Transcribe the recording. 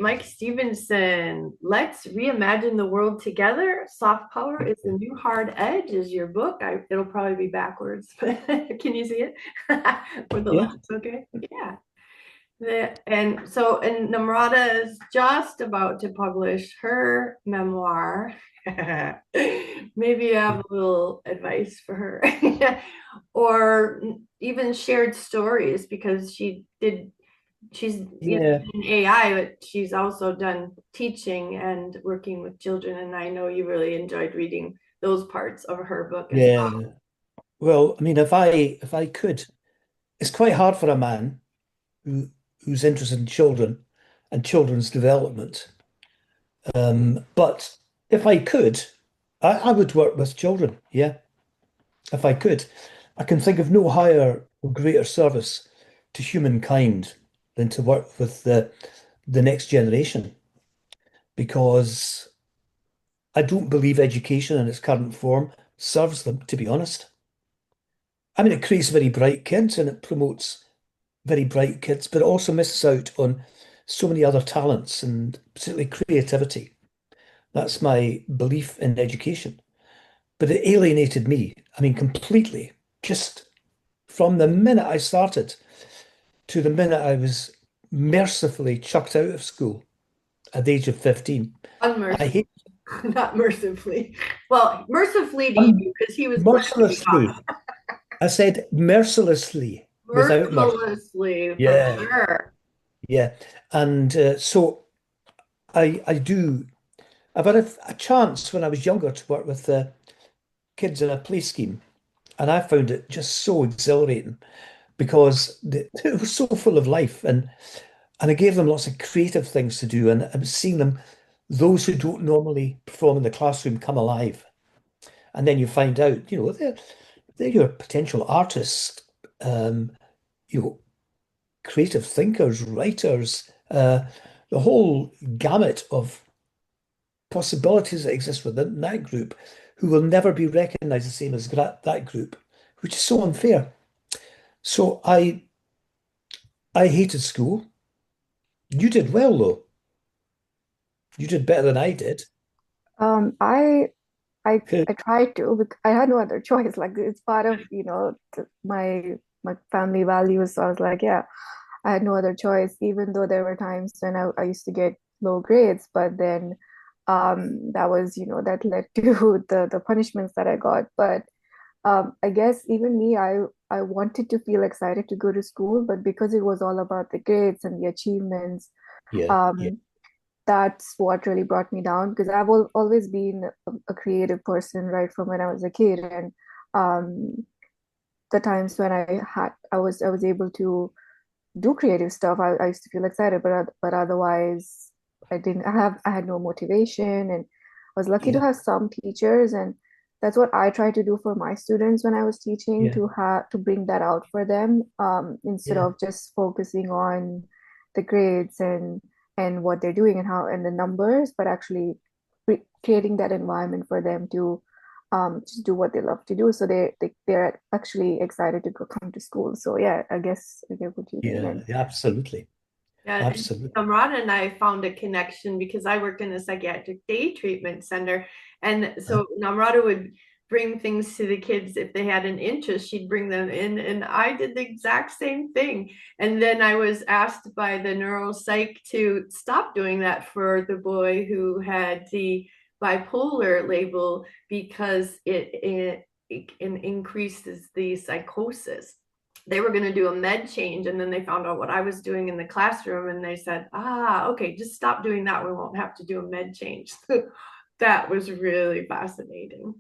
Mike Stevenson, Let's Reimagine the World Together. Soft Power is the New Hard Edge is your book. It'll probably be backwards, but can you see it? With the Yeah. left, okay. Yeah. And Namrata is just about to publish her memoir. Maybe you have a little advice for her, or even shared stories because she's Yeah. in AI, but she's also done teaching and working with children. And I know you really enjoyed reading those parts of her book as Yeah. Well, I mean, if I could, it's quite hard for a man who's interested in children and children's development. But if I could, I would work with children. Yeah, if I could. I can think of no higher or greater service to humankind than to work with the next generation because I don't believe education in its current form serves them, to be honest. I mean, it creates very bright kids and it promotes very bright kids, but it also misses out on so many other talents and particularly creativity. That's my belief in education. But it alienated me, I mean, completely, just from the minute I started to the minute I was mercifully chucked out of school at the age of 15. I unmerciful, hate not mercifully. Well, mercifully to un you because he was planning to be mercilessly. gone. I said mercilessly without mercy. Mercilessly, for Yeah, sure. yeah. And so I do. I've had a chance when I was younger to work with kids in a play scheme, and I found it just so exhilarating because it was so full of life, and I gave them lots of creative things to do, and I was seeing them, those who don't normally perform in the classroom, come alive, and then you find out, they're your potential artists, um, you know, creative thinkers, writers, the whole gamut of possibilities that exist within that group who will never be recognized the same as that group, which is so unfair. So I hated school. You did well though. You did better than I did. Um, I I tried to because I had no other choice. Like it's part of, my family values. So I was like, yeah, I had no other choice, even though there were times when I used to get low grades, but then that led to the punishments that I got. But I guess even me, I wanted to feel excited to go to school, but because it was all about the grades and the achievements, Yeah, yeah, um, that's what really brought me down because I've always been a creative person right from when I was a kid, and um, the times when I was able to do creative stuff, I used to feel excited, but otherwise I had no motivation, and I was lucky to yeah, have some teachers, and that's what I tried to do for my students when I was teaching, yeah, to bring that out for them, instead yeah, of just focusing on the grades and what they're doing and how and the numbers, but actually creating that environment for them to just do what they love to do. So they're actually excited to come to school. So yeah, I get what you mean. yeah, And yeah, absolutely, yeah, and absolutely. Namrata and I found a connection because I worked in a psychiatric day treatment center. And Uh, so Namrata would bring things to the kids if they had an interest, she'd bring them in. And I did the exact same thing. And then I was asked by the neuropsych to stop doing that for the boy who had the bipolar label because it increases the psychosis. They were going to do a med change, and then they found out what I was doing in the classroom, and they said, okay, just stop doing that, we won't have to do a med change. That was really fascinating.